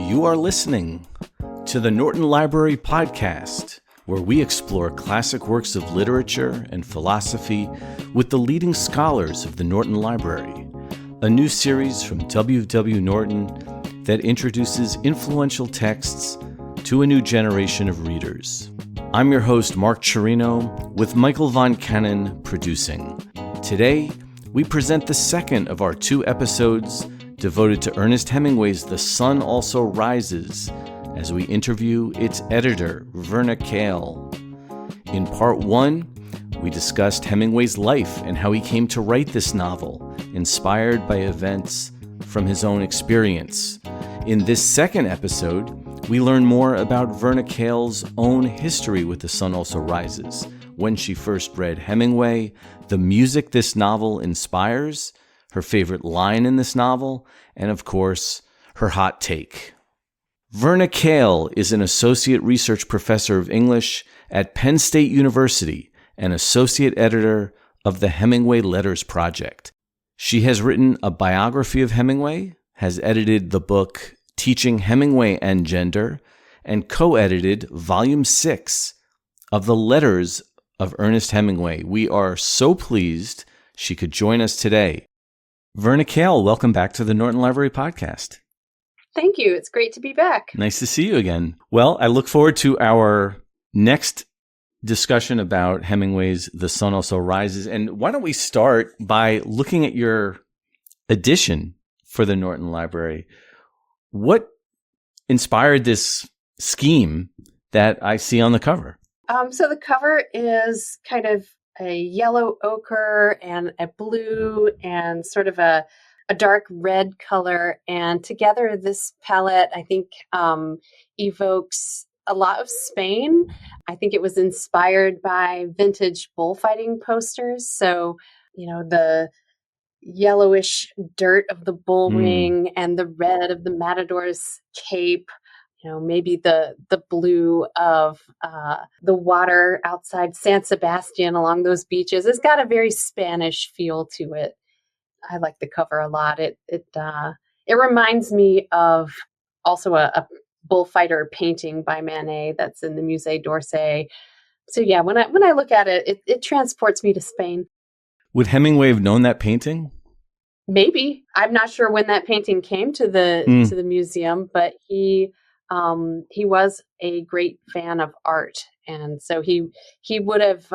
You are listening to the Norton Library podcast, where we explore classic works of literature and philosophy with the leading scholars of the Norton Library, a new series from W.W. Norton that introduces influential texts to a new generation of readers. I'm your host, Mark Chirino, with Michael Von Cannon producing. Today, we present the second of our two episodes devoted to Ernest Hemingway's The Sun Also Rises, as we interview its editor, Verna Kale. In part one, we discussed Hemingway's life and how he came to write this novel, inspired by events from his own experience. In this second episode, we learn more about Verna Kale's own history with The Sun Also Rises, when she first read Hemingway, the music this novel inspires, her favorite line in this novel, and of course, her hot take. Verna Kale is an associate research professor of English at Penn State University and associate editor of the Hemingway Letters Project. She has written a biography of Hemingway, has edited the book Teaching Hemingway and Gender, and co-edited Volume 6 of the Letters of Ernest Hemingway. We are so pleased she could join us today. Verna Kale, welcome back to the Norton Library podcast. Thank you. It's great to be back. Nice to see you again. Well, I look forward to our next discussion about Hemingway's The Sun Also Rises. And why don't we start by looking at your edition for the Norton Library? What inspired this scheme that I see on the cover? So the cover is kind of a yellow ochre and a blue and sort of a dark red color. And together this palette, I think, evokes a lot of Spain. I think it was inspired by vintage bullfighting posters. So, the yellowish dirt of the bull ring and the red of the matador's cape. Maybe the blue of the water outside San Sebastian along those beaches. It's got a very Spanish feel to it. I like the cover a lot. It reminds me of also a bullfighter painting by Manet that's in the Musée d'Orsay. So yeah, when I look at it, it transports me to Spain. Would Hemingway have known that painting? Maybe. I'm not sure when that painting came to the museum, but he was a great fan of art. And so he would have,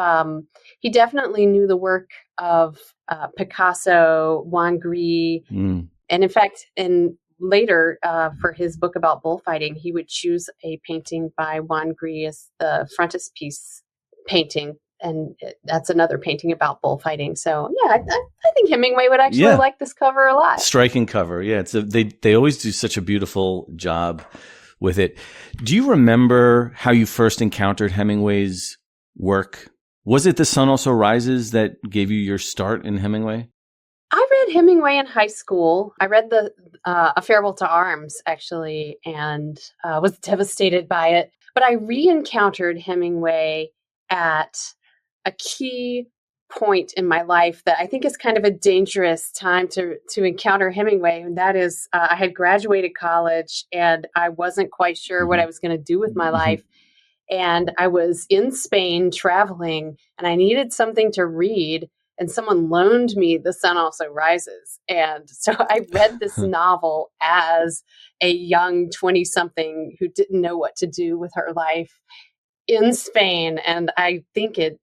he definitely knew the work of Picasso, Juan Gris. And in fact, later for his book about bullfighting, he would choose a painting by Juan Gris as the frontispiece painting. And that's another painting about bullfighting. So yeah, I think Hemingway would actually like this cover a lot. Striking cover. Yeah, they always do such a beautiful job with it. Do you remember how you first encountered Hemingway's work? Was it The Sun Also Rises that gave you your start in Hemingway? I read Hemingway in high school. I read A Farewell to Arms, actually, and was devastated by it. But I re-encountered Hemingway at a key point in my life that I think is kind of a dangerous time to encounter Hemingway. And that is, I had graduated college and I wasn't quite sure what I was going to do with my life. And I was in Spain traveling and I needed something to read. And someone loaned me The Sun Also Rises. And so I read this novel as a young 20-something who didn't know what to do with her life in Spain. And I think it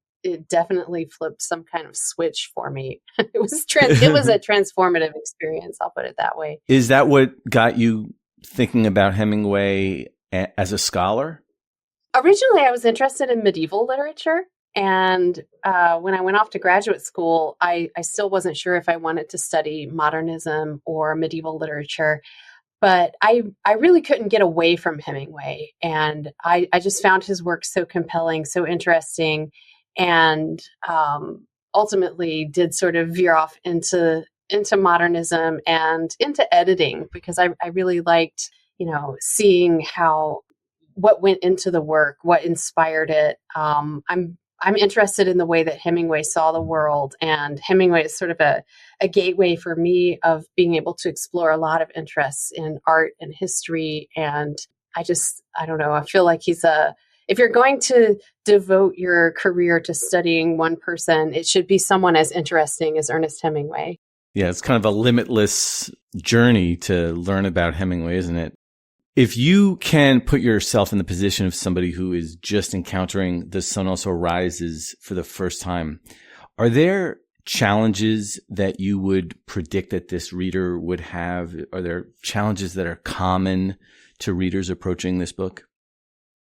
definitely flipped some kind of switch for me. It was a transformative experience. I'll put it that way. Is that what got you thinking about Hemingway as a scholar? Originally, I was interested in medieval literature. And when I went off to graduate school, I still wasn't sure if I wanted to study modernism or medieval literature. But I really couldn't get away from Hemingway. And I just found his work so compelling, so interesting. And ultimately did sort of veer off into modernism and into editing because I really liked, seeing what went into the work, what inspired it. I'm interested in the way that Hemingway saw the world. And Hemingway is sort of a gateway for me of being able to explore a lot of interests in art and history. And I don't know, I feel like if you're going to devote your career to studying one person, it should be someone as interesting as Ernest Hemingway. Yeah, it's kind of a limitless journey to learn about Hemingway, isn't it? If you can put yourself in the position of somebody who is just encountering The Sun Also Rises for the first time, are there challenges that you would predict that this reader would have? Are there challenges that are common to readers approaching this book?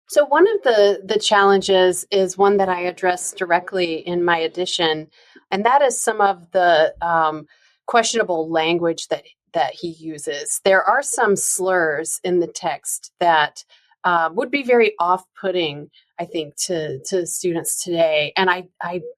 So one of the challenges is one that I address directly in my edition, and that is some of the questionable language that he uses. There are some slurs in the text that would be very off-putting, I think, to students today. And I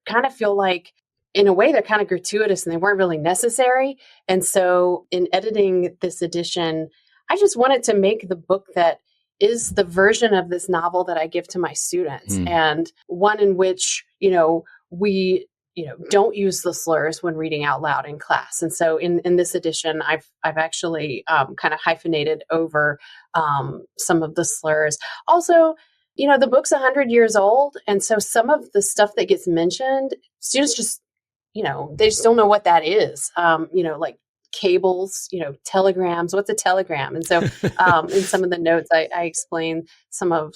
kind of feel like, in a way, they're kind of gratuitous and they weren't really necessary. And so in editing this edition, I just wanted to make the book that is the version of this novel that I give to my students, and one in which, we don't use the slurs when reading out loud in class. And so in this edition, I've actually kind of hyphenated over some of the slurs. Also, the book's 100 years old. And so some of the stuff that gets mentioned, students just, they just don't know what that is. Like cables, telegrams, what's a telegram? And so in some of the notes, I explain some of,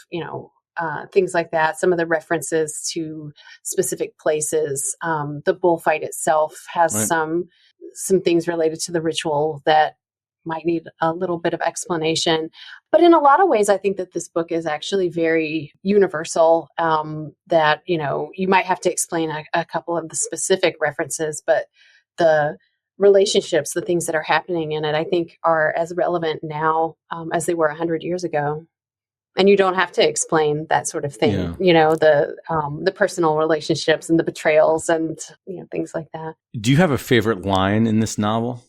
things like that, some of the references to specific places. The bullfight itself has some things related to the ritual that might need a little bit of explanation. But in a lot of ways, I think that this book is actually very universal, that, you might have to explain a couple of the specific references, but the relationships, the things that are happening in it, I think are as relevant now as they were 100 years ago. And you don't have to explain that sort of thing, the personal relationships and the betrayals and things like that. Do you have a favorite line in this novel?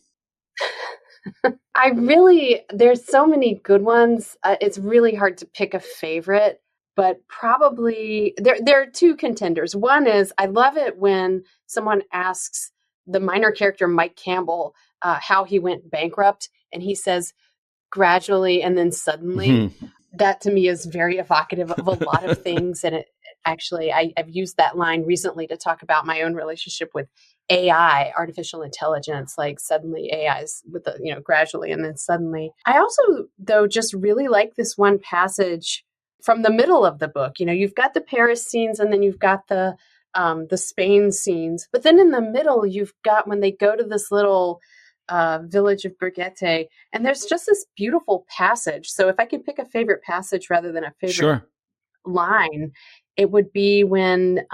There's so many good ones. It's really hard to pick a favorite, but probably there are two contenders. One is, I love it when someone asks the minor character, Mike Campbell, how he went bankrupt. And he says, gradually and then suddenly. Mm-hmm. That to me is very evocative of a lot of things. And it actually, I've used that line recently to talk about my own relationship with AI, artificial intelligence, like suddenly AI's with the, gradually and then suddenly. I also, though, just really like this one passage from the middle of the book. You've got the Paris scenes and then you've got the Spain scenes. But then in the middle, you've got when they go to this little village of Bergete, and there's just this beautiful passage. So if I could pick a favorite passage rather than a favorite line, it would be when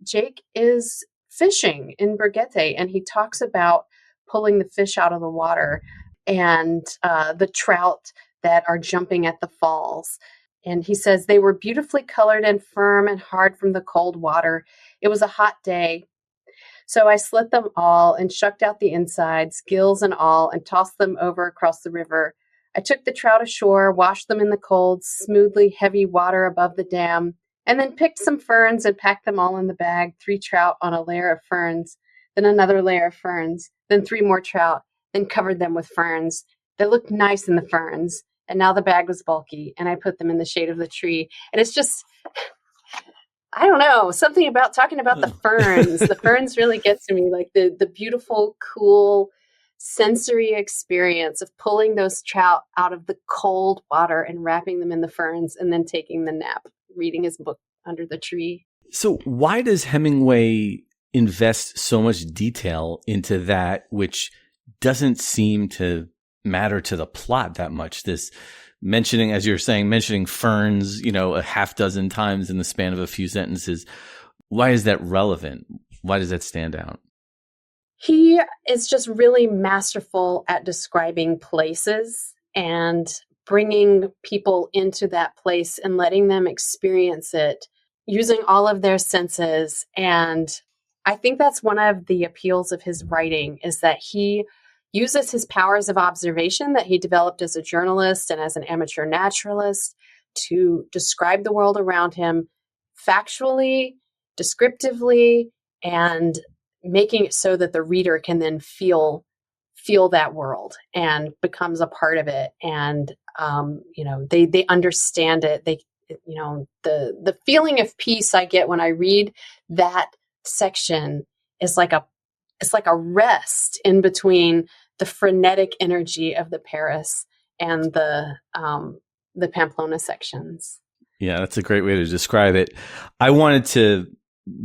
Jake is fishing in Bergete, and he talks about pulling the fish out of the water and the trout that are jumping at the falls. And he says, they were beautifully colored and firm and hard from the cold water. It was a hot day. So I slit them all and shucked out the insides, gills and all, and tossed them over across the river. I took the trout ashore, washed them in the cold, smoothly heavy water above the dam, and then picked some ferns and packed them all in the bag, 3 trout on a layer of ferns, then another layer of ferns, then 3 more trout, then covered them with ferns. They looked nice in the ferns, and now the bag was bulky, and I put them in the shade of the tree. And it's just, I don't know, something about talking about the ferns. The ferns really get to me, like the beautiful, cool sensory experience of pulling those trout out of the cold water and wrapping them in the ferns and then taking the nap, reading his book under the tree. So why does Hemingway invest so much detail into that, which doesn't seem to matter to the plot that much? This mentioning, as you're saying, mentioning ferns, a half dozen times in the span of a few sentences. Why is that relevant? Why does that stand out? He is just really masterful at describing places and bringing people into that place and letting them experience it using all of their senses. And I think that's one of the appeals of his writing, is that he uses his powers of observation that he developed as a journalist and as an amateur naturalist to describe the world around him factually descriptively and making it so that the reader can then feel that world and becomes a part of it. And, they understand it. The feeling of peace I get when I read that section is it's like a rest in between the frenetic energy of the Paris and the Pamplona sections. Yeah, that's a great way to describe it. I wanted to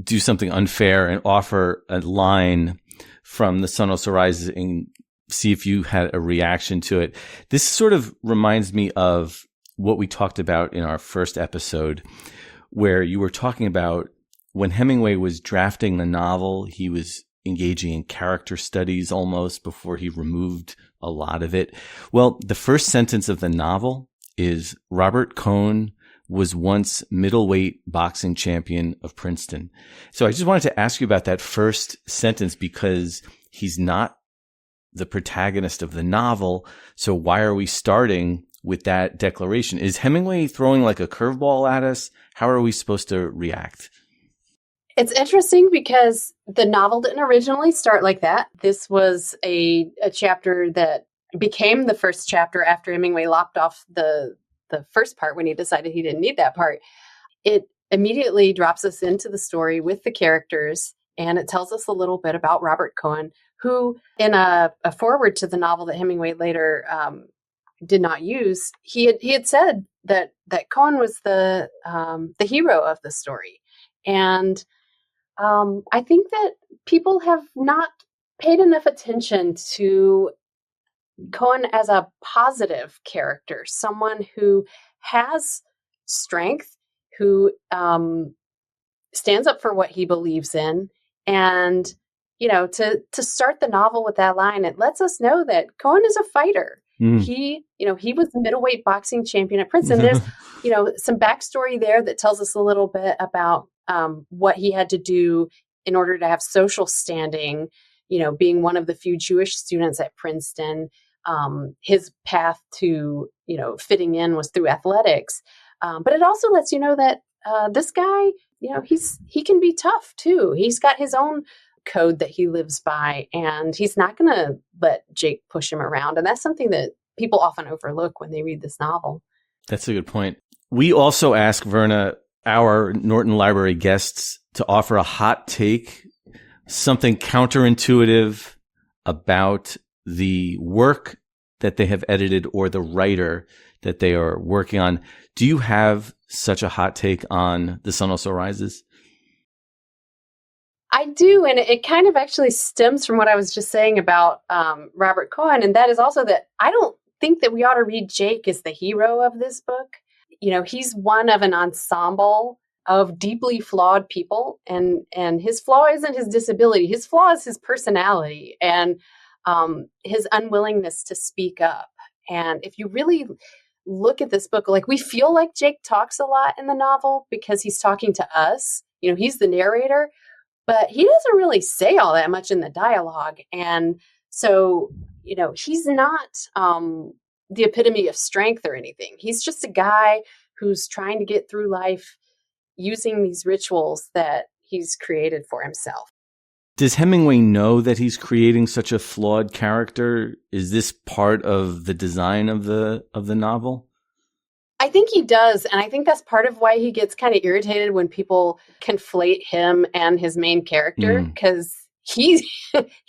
do something unfair and offer a line from The Sun Also Rises and see if you had a reaction to it. This sort of reminds me of what we talked about in our first episode, where you were talking about when Hemingway was drafting the novel, he was engaging in character studies almost before he removed a lot of it. Well, the first sentence of the novel is Robert Cohn was once middleweight boxing champion of Princeton. So I just wanted to ask you about that first sentence because he's not the protagonist of the novel. So why are we starting with that declaration? Is Hemingway throwing like a curveball at us? How are we supposed to react? It's interesting because the novel didn't originally start like that. This was a chapter that became the first chapter after Hemingway lopped off the first part when he decided he didn't need that part. It immediately drops us into the story with the characters, and it tells us a little bit about Robert Cohen, who in a foreword to the novel that Hemingway later did not use, he had said that Cohen was the hero of the story. And I think that people have not paid enough attention to Cohen as a positive character, someone who has strength, who stands up for what he believes in. And, to start the novel with that line, it lets us know that Cohen is a fighter. He was the middleweight boxing champion at Princeton. There's, some backstory there that tells us a little bit about what he had to do in order to have social standing, being one of the few Jewish students at Princeton. His path to, fitting in was through athletics. But it also lets you know that this guy, he can be tough too. He's got his own code that he lives by, and he's not going to let Jake push him around. And that's something that people often overlook when they read this novel. That's a good point. We also ask Verna, our Norton Library guests, to offer a hot take, something counterintuitive about the work that they have edited or the writer that they are working on. Do you have such a hot take on The Sun Also Rises? I do, and it kind of actually stems from what I was just saying about Robert Cohen, and that is also that I don't think that we ought to read Jake as the hero of this book. He's one of an ensemble of deeply flawed people, and his flaw isn't his disability. His flaw is his personality and his unwillingness to speak up. And if you really look at this book, like, we feel like Jake talks a lot in the novel because he's talking to us. He's the narrator, but he doesn't really say all that much in the dialogue. And so, he's not the epitome of strength or anything. He's just a guy who's trying to get through life using these rituals that he's created for himself. Does Hemingway know that he's creating such a flawed character? Is this part of the design of the novel? I think he does. And I think that's part of why he gets kind of irritated when people conflate him and his main character, because he's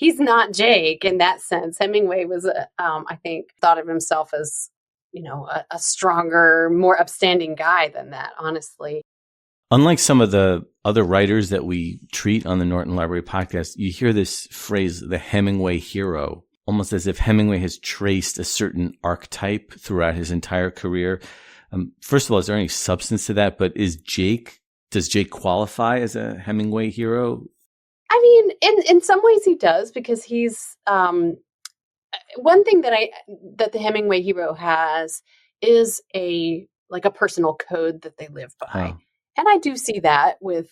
not Jake in that sense. Hemingway was, I think, thought of himself as, a stronger, more upstanding guy than that, honestly. Unlike some of the other writers that we treat on the Norton Library podcast, you hear this phrase, the Hemingway hero, almost as if Hemingway has traced a certain archetype throughout his entire career. First of all, is there any substance to that? But does Jake qualify as a Hemingway hero? I mean, in some ways he does, because he's one thing that the Hemingway hero has is a personal code that they live by. And I do see that with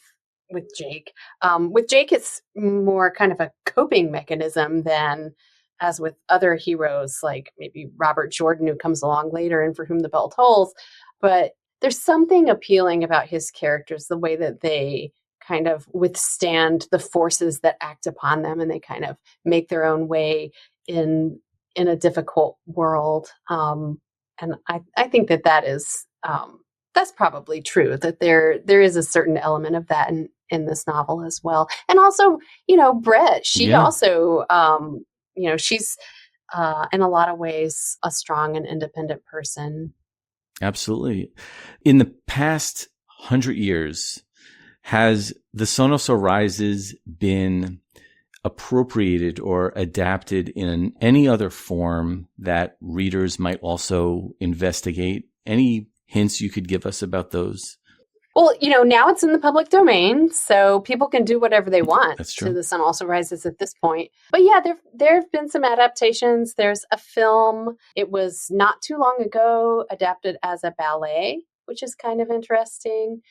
Jake. With Jake, it's more kind of a coping mechanism than as with other heroes, like maybe Robert Jordan, who comes along later and For Whom the Bell Tolls. But there's something appealing about his characters, the way that they kind of withstand the forces that act upon them, and they kind of make their own way in a difficult world. And I think that is that's probably true, that there is a certain element of that in this novel as well. And also, Brett, she Yeah. also, she's in a lot of ways a strong and independent person. Absolutely. In the past 100 years, has The Sun Also Rises been appropriated or adapted in any other form that readers might also investigate? Any hints you could give us about those? Well, now it's in the public domain, so people can do whatever they want That's true. to The Sun Also Rises at this point. But yeah, there have been some adaptations. There's a film. It was not too long ago adapted as a ballet, which is kind of interesting.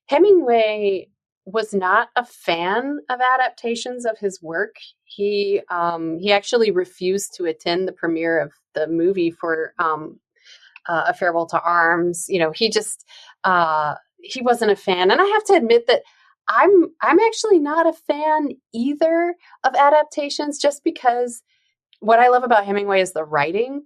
Hemingway was not a fan of adaptations of his work. He actually refused to attend the premiere of the movie for A Farewell to Arms. He just he wasn't a fan, and I have to admit that I'm actually not a fan either of adaptations, just because what I love about Hemingway is the writing,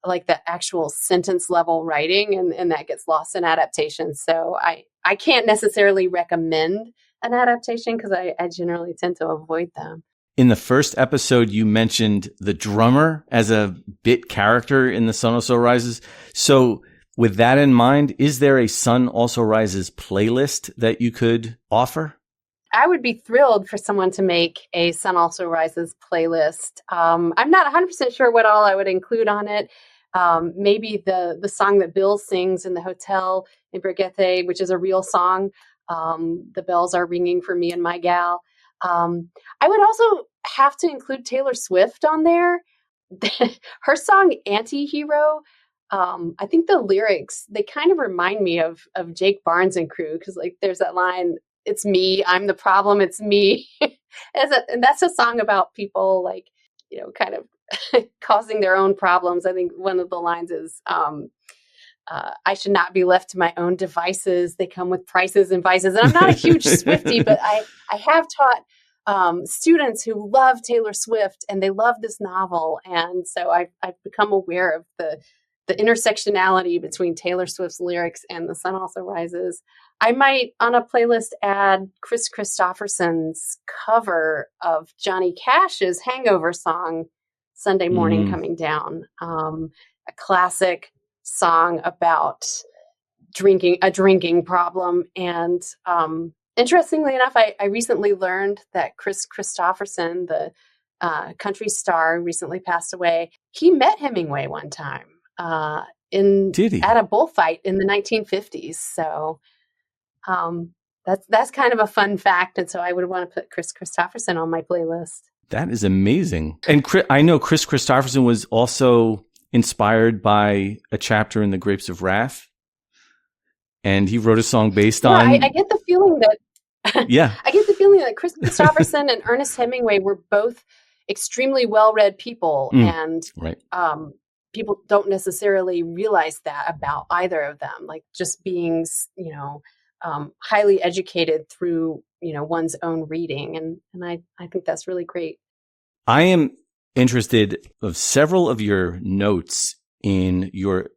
like the actual sentence level writing, and that gets lost in adaptations. So I can't necessarily recommend an adaptation because I generally tend to avoid them. In the first episode, you mentioned the drummer as a bit character in The Sun Also Rises. So with that in mind, is there a Sun Also Rises playlist that you could offer? I would be thrilled for someone to make a Sun Also Rises playlist. I'm not 100% sure what all I would include on it. Maybe the song that Bill sings in the hotel in Brigitte, which is a real song. The bells are ringing for me and my gal. I would also have to include Taylor Swift on there. Her song Anti-Hero, I think the lyrics, they kind of remind me of Jake Barnes and Crew, because like there's that line, "It's me, I'm the problem, it's me." And that's a song about people like, kind of causing their own problems. I think one of the lines is, "I should not be left to my own devices. They come with prices and vices." And I'm not a huge Swiftie, but I have taught students who love Taylor Swift, and they love this novel. And so I've become aware of the intersectionality between Taylor Swift's lyrics and The Sun Also Rises. I might, on a playlist, add Chris Christopherson's cover of Johnny Cash's Hangover song, "Sunday Morning Coming Down," a classic song about a drinking problem. And interestingly enough, I recently learned that Chris Christopherson, the country star, recently passed away. He met Hemingway one time Did he? at a bullfight in the 1950s. So that's kind of a fun fact. And so I would want to put Chris Christopherson on my playlist. That is amazing. And I know Chris Christopherson was also inspired by a chapter in The Grapes of Wrath. And he wrote a song based on... I get the feeling that... Yeah. I get the feeling that Chris Christopherson and Ernest Hemingway were both extremely well-read people. And right. People don't necessarily realize that about either of them. Like just being, highly educated through, one's own reading. And I think that's really great. I am interested of several of your notes in your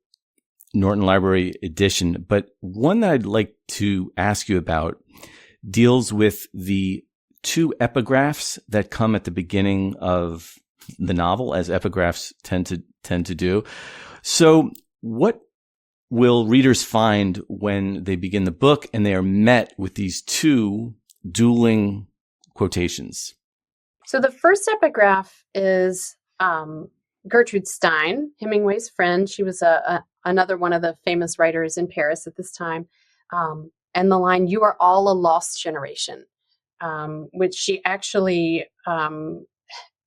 Norton Library edition, but one that I'd like to ask you about deals with the two epigraphs that come at the beginning of the novel, as epigraphs tend to do. So what will readers find when they begin the book and they are met with these two dueling quotations? So the first epigraph is Gertrude Stein, Hemingway's friend. She was another one of the famous writers in Paris at this time. And the line, "You are all a lost generation," which she actually,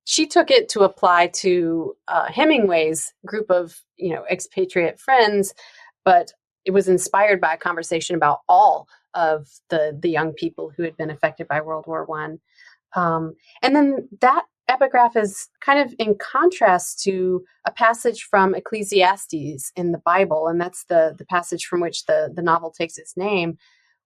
she took it to apply to Hemingway's group of, expatriate friends, but it was inspired by a conversation about all of the young people who had been affected by World War I. And then that epigraph is kind of in contrast to a passage from Ecclesiastes in the Bible, and that's the passage from which the novel takes its name,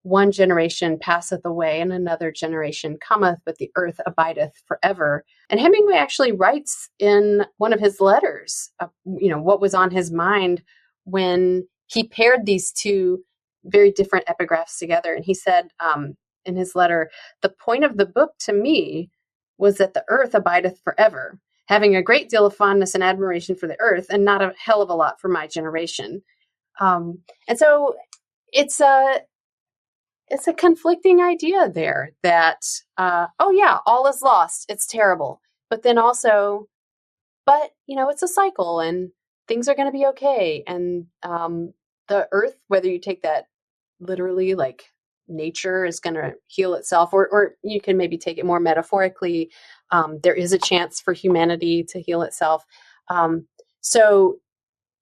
one generation passeth away and another generation cometh, but the earth abideth forever. And Hemingway actually writes in one of his letters, what was on his mind when he paired these two very different epigraphs together. And he said in his letter, "The point of the book to me was that the earth abideth forever, having a great deal of fondness and admiration for the earth and not a hell of a lot for my generation." And so it's a conflicting idea there that, all is lost. It's terrible. But then also, it's a cycle and things are going to be okay. And the earth, whether you take that literally, like nature is going to heal itself, or you can maybe take it more metaphorically. There is a chance for humanity to heal itself. So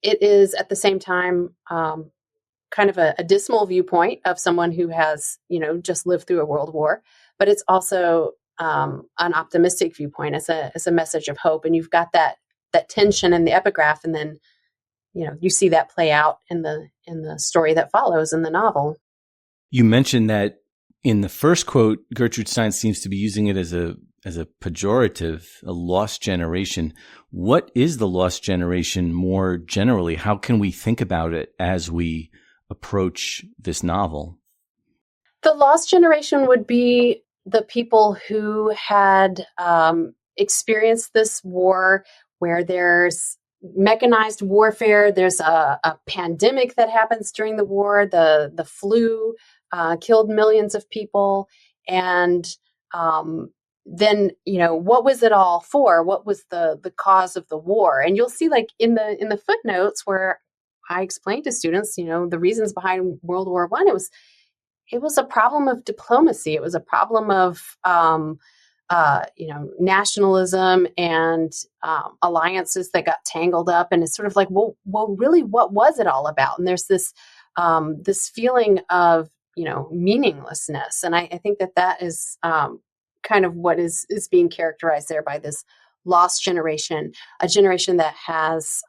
it is at the same time kind of a dismal viewpoint of someone who has, just lived through a world war, but it's also an optimistic viewpoint as a message of hope. And you've got that tension in the epigraph, and then, you see that play out in the story that follows in the novel. You mentioned that in the first quote, Gertrude Stein seems to be using it as a pejorative, a lost generation. What is the lost generation more generally? How can we think about it as we approach this novel? The lost generation would be the people who had experienced this war, where there's mechanized warfare. There's a pandemic that happens during the war. The flu killed millions of people. And then, what was it all for? What was the cause of the war? And you'll see, like in the footnotes where I explained to students, the reasons behind World War I, it was a problem of diplomacy. It was a problem of, nationalism and alliances that got tangled up. And it's sort of like, well, really, what was it all about? And there's this feeling of, meaninglessness. And I think that is kind of what is being characterized there by this lost generation, a generation that has,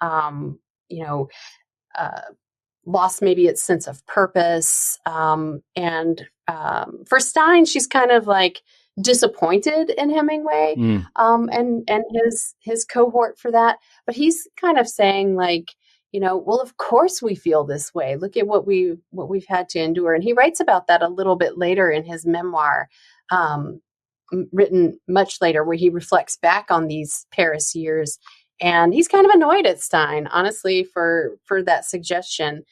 lost maybe its sense of purpose. And for Stein, she's kind of like disappointed in Hemingway and his cohort for that. But he's kind of saying, like, well, of course we feel this way. Look at what we've had to endure. And he writes about that a little bit later in his memoir, written much later, where he reflects back on these Paris years. And he's kind of annoyed at Stein, honestly, for that suggestion.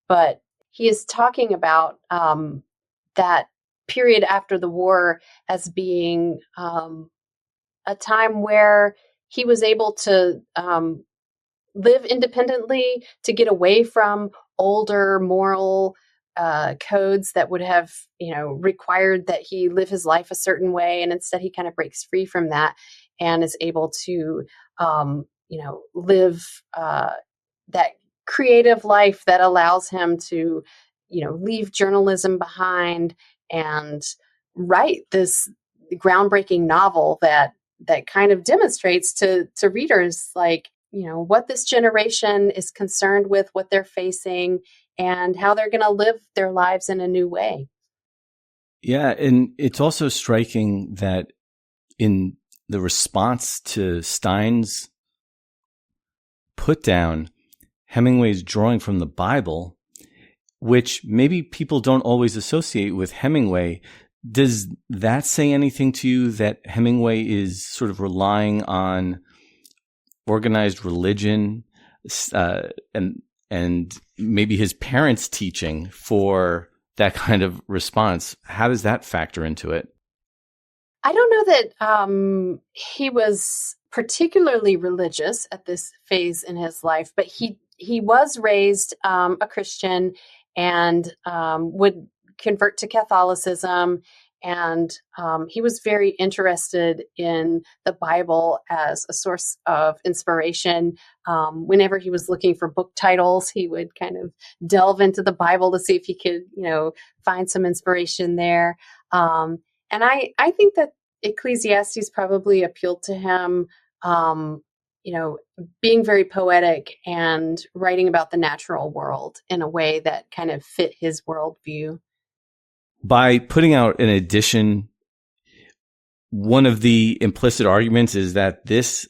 But he is talking about that period after the war as being a time where he was able to live independently, to get away from older moral codes that would have, required that he live his life a certain way. And instead he kind of breaks free from that and is able to, live that creative life that allows him to, leave journalism behind and write this groundbreaking novel that kind of demonstrates to readers, like, what this generation is concerned with, what they're facing, and how they're going to live their lives in a new way. Yeah, and it's also striking that in the response to Stein's put down, Hemingway's drawing from the Bible, which maybe people don't always associate with Hemingway. Does that say anything to you, that Hemingway is sort of relying on organized religion and maybe his parents' teaching for that kind of response? How does that factor into it? I don't know that he was particularly religious at this phase in his life, but he was raised a Christian and would convert to Catholicism. And he was very interested in the Bible as a source of inspiration. Whenever he was looking for book titles, he would kind of delve into the Bible to see if he could, find some inspiration there. And I think that Ecclesiastes probably appealed to him, being very poetic and writing about the natural world in a way that kind of fit his worldview. by putting out an edition, one of the implicit arguments is that this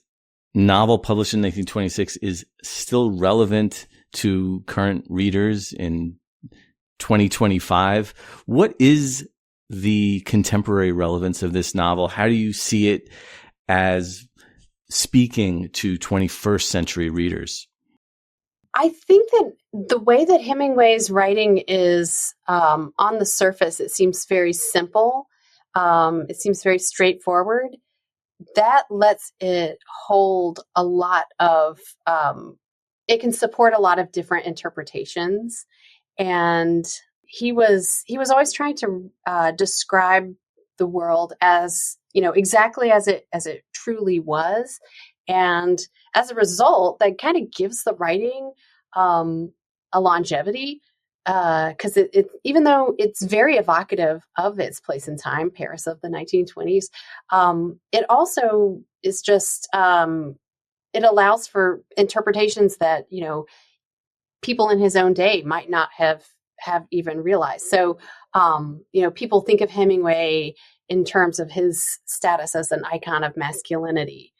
novel published in 1926 is still relevant to current readers in 2025. What is the contemporary relevance of this novel? How do you see it as speaking to 21st century readers? I think that the way that Hemingway's writing is on the surface, it seems very simple. It seems very straightforward. That lets it hold a lot of, it can support a lot of different interpretations. And he was always trying to describe the world as, exactly as it truly was. And as a result, that kind of gives the writing a longevity, because it even though it's very evocative of its place in time, Paris of the 1920s, it also is just it allows for interpretations that people in his own day might not have even realized. So people think of Hemingway in terms of his status as an icon of masculinity.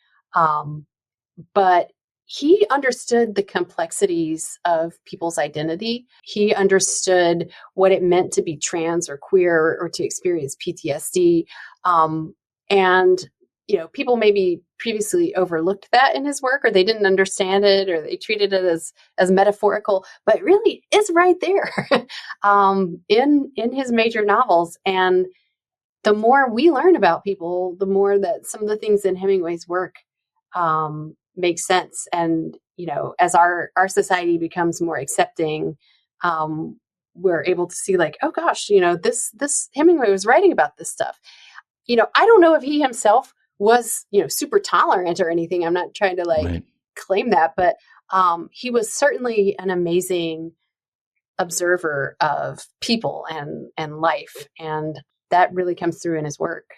But he understood the complexities of people's identity. He understood what it meant to be trans or queer or to experience PTSD. And people maybe previously overlooked that in his work, or they didn't understand it, or they treated it as metaphorical, but really it's right there in his major novels. And the more we learn about people, the more that some of the things in Hemingway's work make sense. And, as our society becomes more accepting, we're able to see like, oh gosh, this Hemingway was writing about this stuff. I don't know if he himself was, super tolerant or anything. I'm not trying to claim that, but he was certainly an amazing observer of people and life. And that really comes through in his work.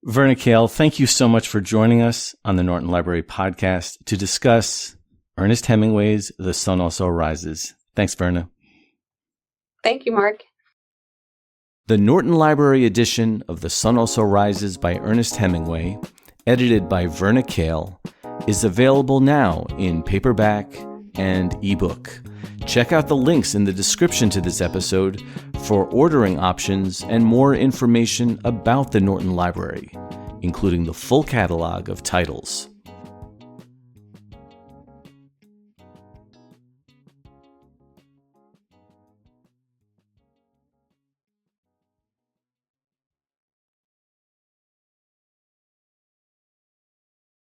Verna Kale, thank you so much for joining us on the Norton Library podcast to discuss Ernest Hemingway's The Sun Also Rises. Thanks, Verna. Thank you, Mark. The Norton Library edition of The Sun Also Rises by Ernest Hemingway, edited by Verna Kale, is available now in paperback and ebook. Check out the links in the description to this episode for ordering options and more information about the Norton Library, including the full catalog of titles.